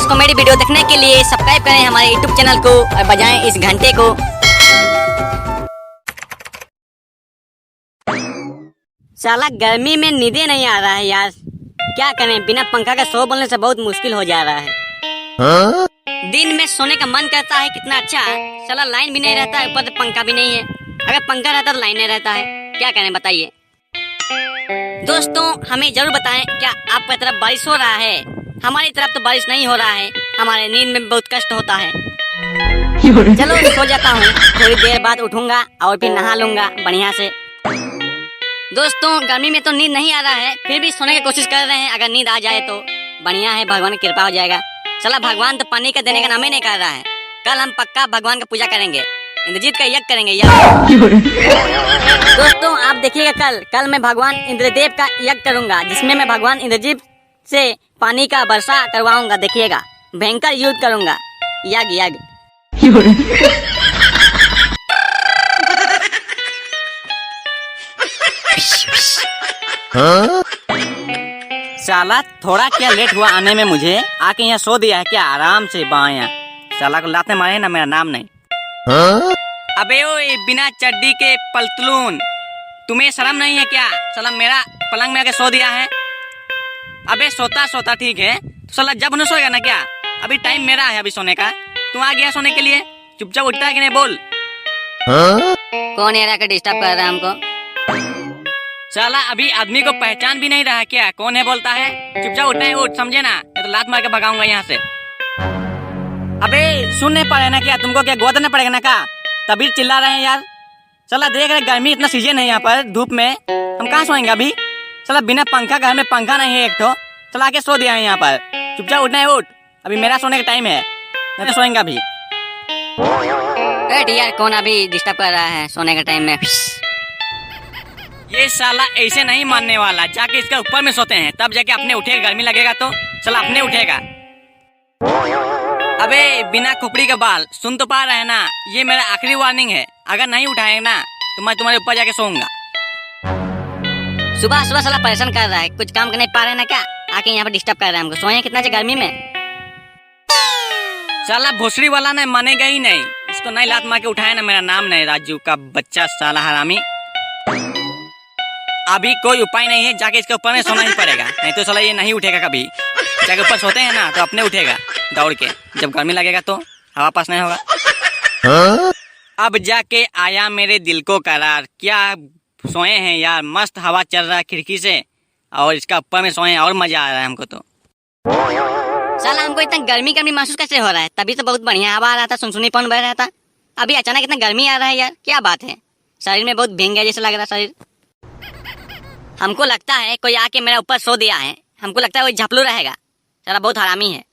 Latest comedy video देखने के लिए सब्सक्राइब करें हमारे यूट्यूब चैनल को और बजाएं इस घंटे को। साला गर्मी में नींदे नहीं आ रहा है यार, क्या करें, बिना पंखा का सो बोलने से बहुत मुश्किल हो जा रहा है। दिन में सोने का मन करता है, कितना अच्छा है, साला लाइन भी नहीं रहता है, ऊपर से पंखा भी नहीं है। अगर पंखा रहता तो लाइन नहीं रहता है, क्या करें बताइए। दोस्तों हमें जरूर बताएं क्या आपकी तरफ बारिश हो रहा है। हमारी तरफ तो बारिश नहीं हो रहा है, हमारे नींद में बहुत कष्ट होता है। चलो सो जाता हूँ, थोड़ी देर बाद उठूंगा और फिर नहा लूंगा बढ़िया से। दोस्तों गर्मी में तो नींद नहीं आ रहा है, फिर भी सोने की कोशिश कर रहे हैं। अगर नींद आ जाए तो बढ़िया है, भगवान की कृपा हो जाएगा। चला भगवान तो पानी का देने का नाम ही नहीं कर रहा है। कल हम पक्का भगवान का पूजा करेंगे, इंद्रजीत का यज्ञ करेंगे यार। दोस्तों आप देखिएगा, कल मैं भगवान इंद्रदेव का यज्ञ करूंगा, जिसमें मैं भगवान इंद्रजीत से पानी का वर्षा करवाऊंगा। देखिएगा भयंकर युद्ध करूंगा, यज्ञ। साला थोड़ा क्या लेट हुआ आने में, मुझे आके यहाँ सो दिया है क्या आराम से बाया। साला को लाते मारे ना, मेरा नाम नहीं। अबे ओए बिना चड्डी के पलतलून, तुम्हें शर्म नहीं है क्या? साला मेरा पलंग में आके सो दिया है। अबे सोता ठीक है, तो साला जब न सोएगा ना क्या? अभी टाइम मेरा है अभी सोने का, तू आ गया सोने के लिए, चुपचाप उठता है कि नहीं बोल। कौन यार आकर डिस्टर्ब कर रहा है हमको? साला अभी आदमी को पहचान भी नहीं रहा क्या, कौन है बोलता है? चुपचाप उठना है, उठ, समझे ना, ये तो लात मार के भगाऊंगा यहाँ से। अबे सुन नहीं पा रहे ना क्या? तुमको क्या गोद देना पड़ेगा ना का? तभी चिल्ला रहे हैं यार। साला देख रहे गर्मी इतना सीजन है यहाँ पर, धूप में हम कहाँ सोएंगे अभी? साला बिना पंखा, घर में पंखा नहीं है एक तो, चला आके सो दिया है यहाँ पर। चुपचाप उठना है, उठ, अभी मेरा सोने का टाइम है, नहीं सोएंगे अभी। यार कौन अभी डिस्टर्ब कर रहा है सोने के टाइम में? ये साला ऐसे नहीं मानने वाला, जाके इसका ऊपर में सोते हैं तब जाके अपने उठेगा। गर्मी लगेगा तो साला अपने उठेगा। अबे बिना खोपड़ी का बाल, सुन तो पा रहे हैं ना, ये मेरा आखिरी वार्निंग है। अगर नहीं उठाएंगे ना तो मैं तुम्हारे ऊपर जाके सोऊंगा। सुबह साला परेशान कर रहा है, कुछ काम कर नहीं पा रहे ना क्या? आके यहाँ पर डिस्टर्ब कर रहा है हमको। सोए कितना से गर्मी में। साला भोसड़ी वाला नहीं मानेगा ही नहीं, इसको नहीं लात मार के उठाया ना, मेरा नाम नहीं राजू का बच्चा साला हरामी। अभी कोई उपाय नहीं है, जाके इसके ऊपर में सोना ही पड़ेगा, नहीं तो साला ये नहीं उठेगा कभी। जाके ऊपर सोते हैं ना तो अपने उठेगा दौड़ के, जब गर्मी लगेगा तो हवा पास नहीं होगा। अब जाके आया मेरे दिल को करार, क्या सोए हैं यार, मस्त हवा चल रहा है खिड़की से, और इसका ऊपर में सोए और मजा आ रहा है हमको तो। साला हमको इतना गर्मी महसूस कैसे हो रहा है? तभी तो बहुत बढ़िया हवा आ रहा था, सुनसुनीपन बह रहा था, अभी अचानक इतना गर्मी आ रहा है यार, क्या बात है? शरीर में बहुत भींग गया जैसे लग रहा है शरीर। हमको लगता है कोई आके मेरा ऊपर सो दिया है, हमको लगता है वो झपलू रहेगा। साला बहुत हरामी है।